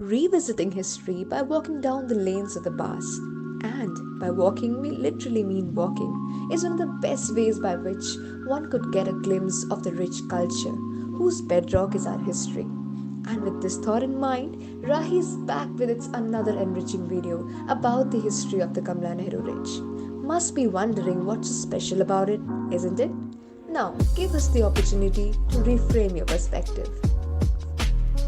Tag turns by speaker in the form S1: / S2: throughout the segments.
S1: Revisiting history by walking down the lanes of the past, and by walking we literally mean walking, is one of the best ways by which one could get a glimpse of the rich culture whose bedrock is our history. And with this thought in mind, Rahi is back with its another enriching video about the history of the Kamla Nehru Ridge. Must be wondering what's so special about it, isn't it? Now, give us the opportunity to reframe your perspective.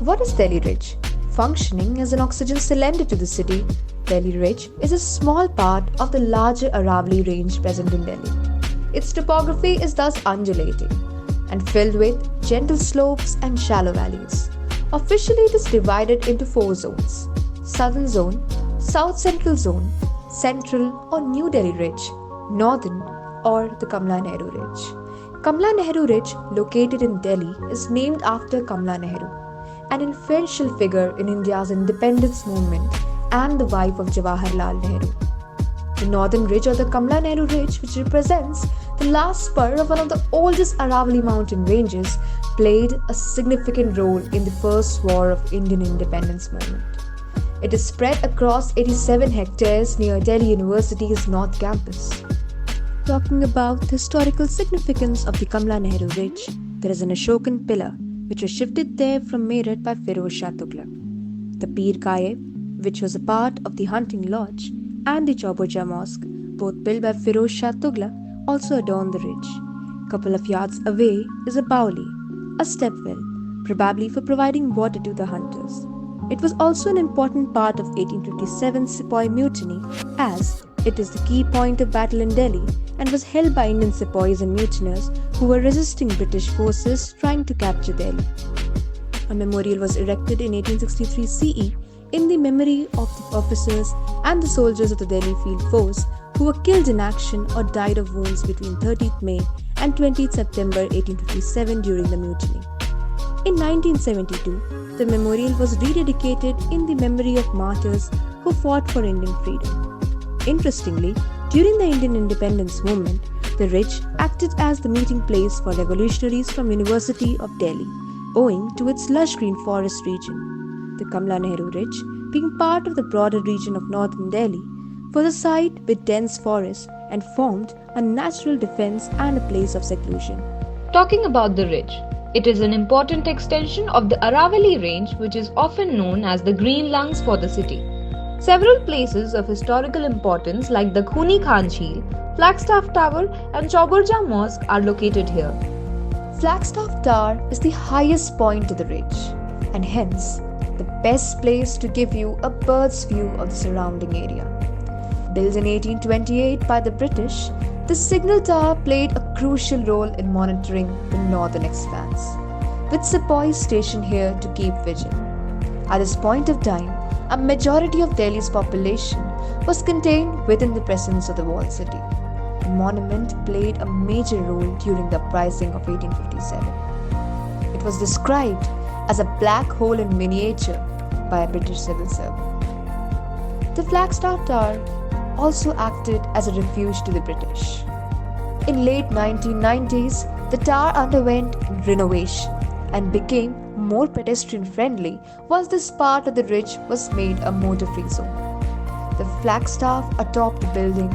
S1: What is Delhi Ridge? Functioning as an oxygen cylinder to the city, Delhi Ridge is a small part of the larger Aravalli Range present in Delhi. Its topography is thus undulating and filled with gentle slopes and shallow valleys. Officially, it is divided into four zones: Southern Zone, South Central Zone, Central or New Delhi Ridge, Northern or the Kamla Nehru Ridge. Kamla Nehru Ridge, located in Delhi, is named after Kamla Nehru, an influential figure in India's independence movement and the wife of Jawaharlal Nehru. The northern ridge or the Kamla Nehru Ridge, which represents the last spur of one of the oldest Aravalli mountain ranges, played a significant role in the first war of Indian independence movement. It is spread across 87 hectares near Delhi University's North Campus. Talking about the historical significance of the Kamla Nehru Ridge, there is an Ashokan pillar which was shifted there from Meerut by Firoz Shah Tughlaq. The Peer Kaye, which was a part of the Hunting Lodge, and the Chauburja Mosque, both built by Firoz Shah Tughlaq, also adorn the ridge. Couple of yards away is a Bauli, a step well, probably for providing water to the hunters. It was also an important part of 1857 Sepoy Mutiny, as it is the key point of battle in Delhi and was held by Indian sepoys and mutineers who were resisting British forces trying to capture Delhi. A memorial was erected in 1863 CE in the memory of the officers and the soldiers of the Delhi Field Force who were killed in action or died of wounds between 30th May and 20th September 1857 during the mutiny. In 1972, the memorial was rededicated in the memory of martyrs who fought for Indian freedom. Interestingly, during the Indian independence movement, the ridge acted as the meeting place for revolutionaries from University of Delhi, owing to its lush green forest region. The Kamla Nehru Ridge, being part of the broader region of northern Delhi, was a site with dense forests and formed a natural defense and a place of seclusion.
S2: Talking about the ridge, it is an important extension of the Aravalli Range, which is often known as the green lungs for the city. Several places of historical importance like the Khuni Khan Jheel, Flagstaff Tower and Chauburja Mosque are located here.
S1: Flagstaff Tower is the highest point of the ridge and hence the best place to give you a bird's view of the surrounding area. Built in 1828 by the British, the signal tower played a crucial role in monitoring the northern expanse, with sepoys stationed here to keep vigil. At this point of time, a majority of Delhi's population was contained within the presence of the walled city. The monument played a major role during the uprising of 1857. It was described as a black hole in miniature by a British civil servant. The Flagstaff Tower also acted as a refuge to the British. In late 1990s, the tower underwent renovation and became more pedestrian friendly once this part of the ridge was made a motor-free zone. The flagstaff atop the building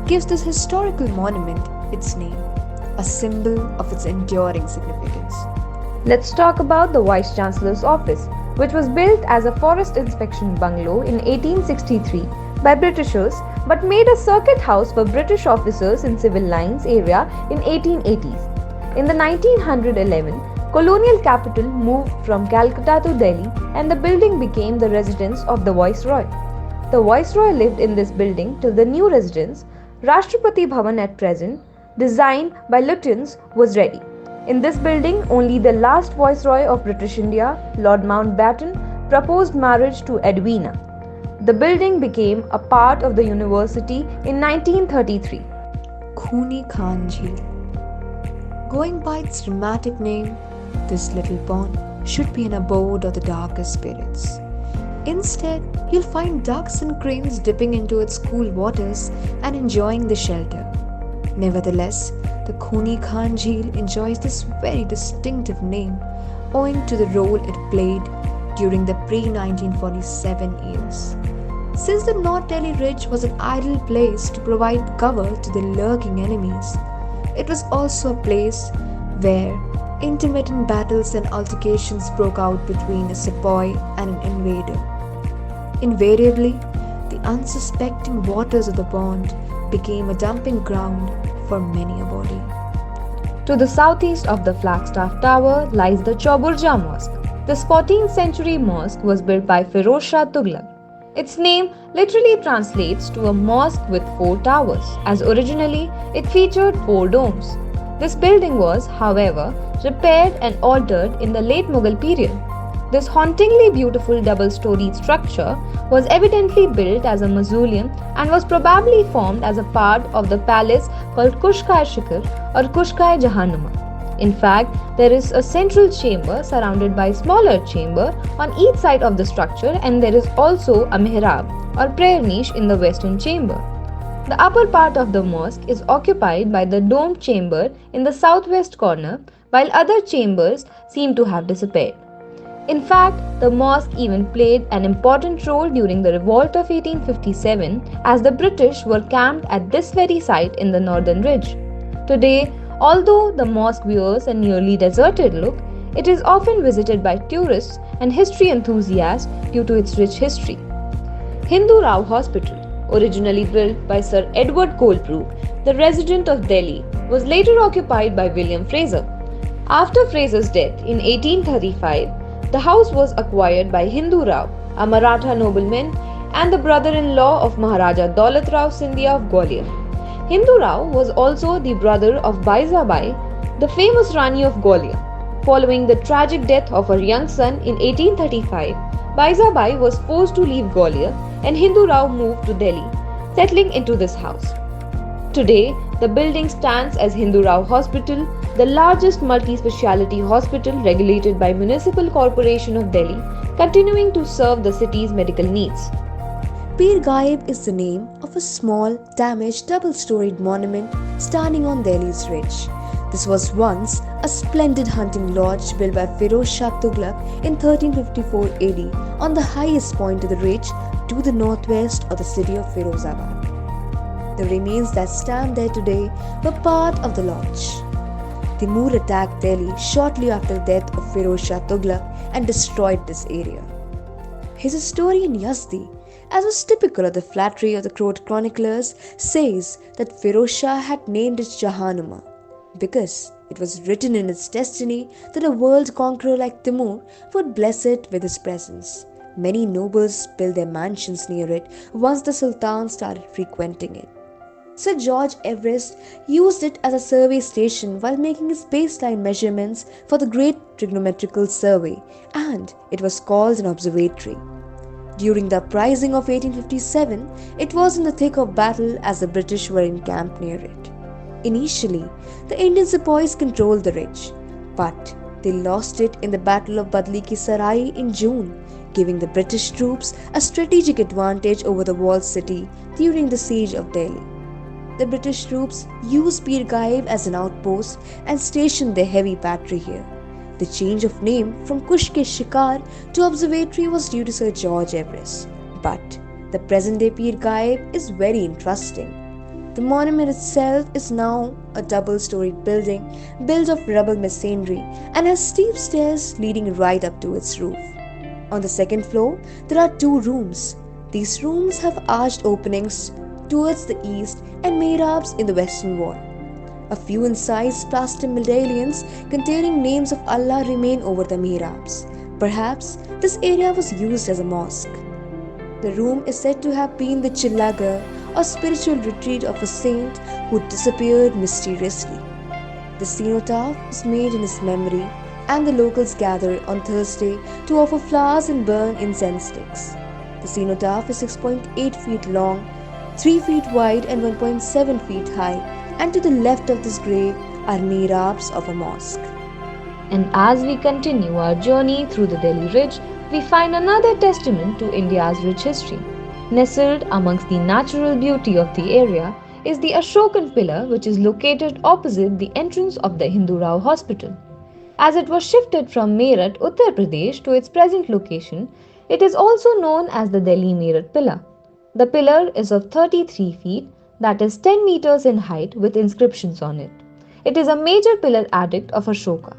S1: gives this historical monument its name, a symbol of its enduring significance.
S2: Let's talk about the Vice Chancellor's office, which was built as a forest inspection bungalow in 1863 by Britishers but made a circuit house for British officers in civil lines area in 1880s. In the 1911, colonial capital moved from Calcutta to Delhi and the building became the residence of the Viceroy. The Viceroy lived in this building till the new residence, Rashtrapati Bhavan at present, designed by Lutyens, was ready. In this building, only the last Viceroy of British India, Lord Mountbatten, proposed marriage to Edwina. The building became a part of the university in 1933.
S1: Khuni Khan Jheel. Going by its dramatic name, this little pond should be an abode of the darkest spirits. Instead, you'll find ducks and cranes dipping into its cool waters and enjoying the shelter. Nevertheless, the Khuni Khan Jheel enjoys this very distinctive name owing to the role it played during the pre 1947 years. Since the North Delhi Ridge was an ideal place to provide cover to the lurking enemies, it was also a place where intermittent battles and altercations broke out between a sepoy and an invader. Invariably, the unsuspecting waters of the pond became a dumping ground for many a body.
S2: To the southeast of the Flagstaff Tower lies the Chauburja Mosque. This 14th century mosque was built by Firoz Shah Tughlaq. Its name literally translates to a mosque with four towers, as originally it featured four domes. This building was, however, repaired and altered in the late Mughal period. This hauntingly beautiful double-storied structure was evidently built as a mausoleum and was probably formed as a part of the palace called Kushkai Shikar or Kushkai Jahannama. In fact, there is a central chamber surrounded by smaller chamber on each side of the structure, and there is also a mihrab or prayer niche in the western chamber. The upper part of the mosque is occupied by the domed chamber in the southwest corner, while other chambers seem to have disappeared. In fact, the mosque even played an important role during the revolt of 1857, as the British were camped at this very site in the northern ridge. Today, although the mosque wears a nearly deserted look, it is often visited by tourists and history enthusiasts due to its rich history. Hindu Rao Hospital, originally built by Sir Edward Colebrook, the resident of Delhi, was later occupied by William Fraser. After Fraser's death in 1835, the house was acquired by Hindu Rao, a Maratha nobleman and the brother-in-law of Maharaja Daulat Rao Scindia of Gwalior. Hindu Rao was also the brother of Baizabai, the famous Rani of Gwalior. Following the tragic death of her young son in 1835, Baizabai was forced to leave Gwalior and Hindu Rao moved to Delhi, settling into this house. Today, the building stands as Hindu Rao Hospital, the largest multi-speciality hospital regulated by Municipal Corporation of Delhi, continuing to serve the city's medical needs.
S1: Pir Gaib is the name of a small, damaged, double-storied monument standing on Delhi's ridge. This was once a splendid hunting lodge built by Firoz Shah Tughlaq in 1354 AD on the highest point of the ridge to the northwest of the city of Firozabad. The remains that stand there today were part of the lodge. Timur attacked Delhi shortly after the death of Firoz Shah Tughlaq and destroyed this area. His historian Yazdi, as was typical of the flattery of the court chroniclers, says that Firoz Shah had named it Jahannama because it was written in its destiny that a world conqueror like Timur would bless it with his presence. Many nobles built their mansions near it once the Sultan started frequenting it. Sir George Everest used it as a survey station while making his baseline measurements for the Great Trigonometrical Survey, and it was called an observatory. During the uprising of 1857, it was in the thick of battle as the British were encamped near it. Initially, the Indian sepoys controlled the ridge, but they lost it in the Battle of Badli Ki Sarai in June, giving the British troops a strategic advantage over the walled city during the siege of Delhi. The British troops used Pir Gaib as an outpost and stationed their heavy battery here. The change of name from Kushkai Shikar to observatory was due to Sir George Everest, but the present-day Pir Gaib is very interesting. The monument itself is now a double-storied building built of rubble masonry and has steep stairs leading right up to its roof. On the second floor, there are two rooms. These rooms have arched openings towards the east and mihrabs in the western wall. A few incised plaster medallions containing names of Allah remain over the mihrabs. Perhaps this area was used as a mosque. The room is said to have been the Chillagar or spiritual retreat of a saint who disappeared mysteriously. The cenotaph is made in his memory, and the locals gather on Thursday to offer flowers and burn incense sticks. The cenotaph is 6.8 feet long, 3 feet wide and 1.7 feet high, and to the left of this grave are mihrabs of a mosque.
S2: And as we continue our journey through the Delhi Ridge, we find another testament to India's rich history. Nestled amongst the natural beauty of the area is the Ashokan pillar, which is located opposite the entrance of the Hindu Rao Hospital. As it was shifted from Meerut, Uttar Pradesh to its present location, it is also known as the Delhi Meerut Pillar. The pillar is of 33 feet, that is 10 meters in height, with inscriptions on it. It is a major pillar addict of Ashoka.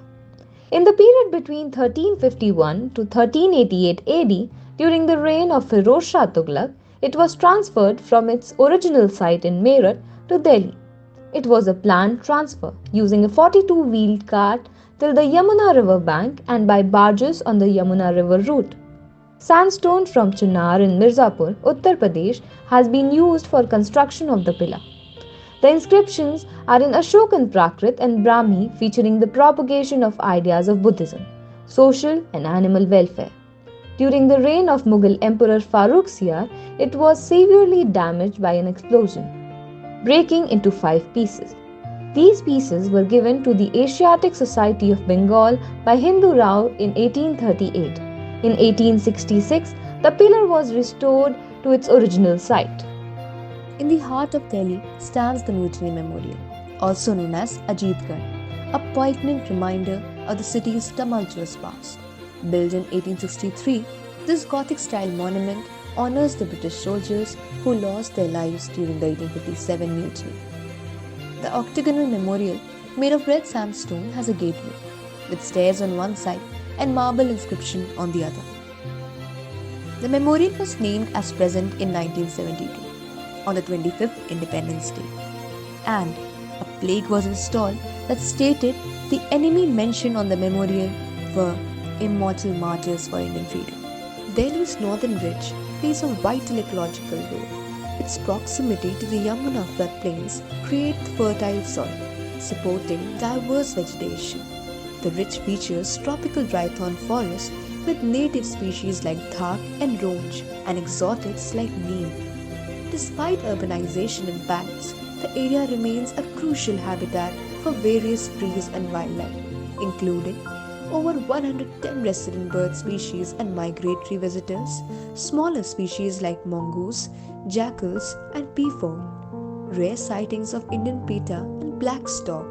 S2: In the period between 1351 to 1388 AD, during the reign of Firoz Shah Tughlaq, it was transferred from its original site in Meerut to Delhi. It was a planned transfer using a 42-wheeled cart till the Yamuna river bank and by barges on the Yamuna river route. Sandstone from Chinar in Mirzapur, Uttar Pradesh, has been used for construction of the pillar. The inscriptions are in Ashokan Prakrit and Brahmi, featuring the propagation of ideas of Buddhism, social and animal welfare. During the reign of Mughal Emperor Farrukhsiyar, it was severely damaged by an explosion, breaking into 5 pieces. These pieces were given to the Asiatic Society of Bengal by Hindu Rao in 1838. In 1866, the pillar was restored to its original site.
S1: In the heart of Delhi stands the Mutiny Memorial, also known as Ajitgarh, a poignant reminder of the city's tumultuous past. Built in 1863, this Gothic-style monument honors the British soldiers who lost their lives during the 1857 mutiny. The octagonal memorial, made of red sandstone, has a gateway, with stairs on one side and marble inscription on the other. The memorial was named as present in 1972, on the 25th Independence Day, and a plaque was installed that stated the enemy mentioned on the memorial were immortal martyrs for Indian freedom. Delhi's northern ridge plays a vital ecological role. Its proximity to the Yamuna floodplains creates fertile soil, supporting diverse vegetation. The ridge features tropical dry thorn forest with native species like dhak and ronj and exotics like neem. Despite urbanization impacts, the area remains a crucial habitat for various trees and wildlife, including over 110 resident bird species and migratory visitors, smaller species like mongoose, jackals, and peafowl, rare sightings of Indian pita and black stork.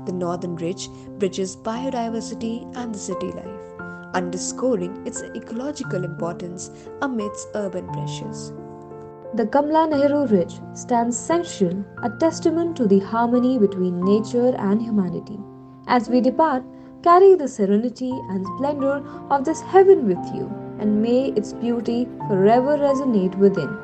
S1: The northern ridge bridges biodiversity and the city life, underscoring its ecological importance amidst urban pressures.
S2: The Kamla Nehru Ridge stands central, a testament to the harmony between nature and humanity. As we depart, carry the serenity and splendor of this heaven with you, and may its beauty forever resonate within.